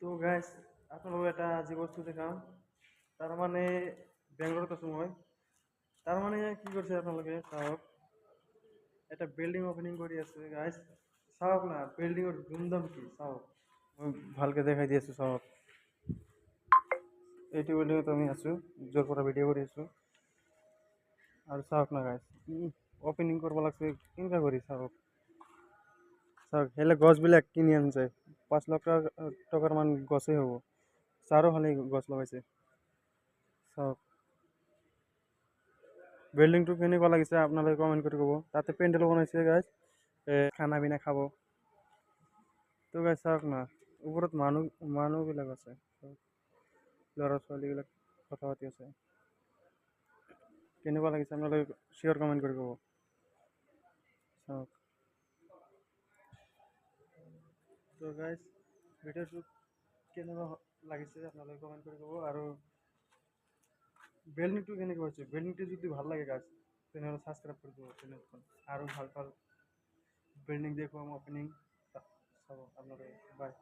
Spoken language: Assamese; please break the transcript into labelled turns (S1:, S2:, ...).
S1: তো গাইস আপোনালোক এটা আজি বস্তু দেখাম তাৰ মানে বেংগলোৰত আছো মই তাৰ মানে কি কৰিছে আপোনালোকে চাওক এটা বিল্ডিং ওপেনিং কৰি আছে গাইস চাওক না বিল্ডিঙৰ ধুমধাম কি চাওক মই ভালকে দেখাই দি আছো চাওক এইটো বিল্ডিঙত আমি আছো য'ৰ পৰা ভিডিঅ' কৰি আছো আৰু চাওক না গাইস ওপেনিং কৰিব লাগছে কেনেকা কৰি চাওক চাওক হেলে গছবিলাক কিনি আনছে 5 লাখ টকাৰ মান গছেই হ'ব চাৰিওফালে গছ লগাইছে চাওক বিল্ডিংটো কেনেকুৱা লাগিছে আপোনালোকে কমেণ্ট কৰি ক'ব তাতে পেণ্ডেল বনাইছে গাইজ খানা পিনা খাব তো গাইজ চাওক না ওপৰত মানুহবিলাক আছে ল'ৰা ছোৱালীবিলাক কথা পাতি আছে কেনেকুৱা লাগিছে আপোনালোকে চিয়'ৰ কমেণ্ট কৰি ক'ব চাওক তো গাইজ ভিডিঅ'টো কেনেকুৱা লাগিছে আপোনালোকে কমেণ্ট কৰি ক'ব আৰু বিল্ডিংটো কেনেকুৱা হৈছে বিল্ডিংটো যদি ভাল লাগে গাইজ তেনেহ'লে ছাবস্ক্ৰাইব কৰি দিব চেনেলখন আৰু ভাল ভাল বিল্ডিং দেখুৱাম অপেনিং চাব আপোনালোকে বাই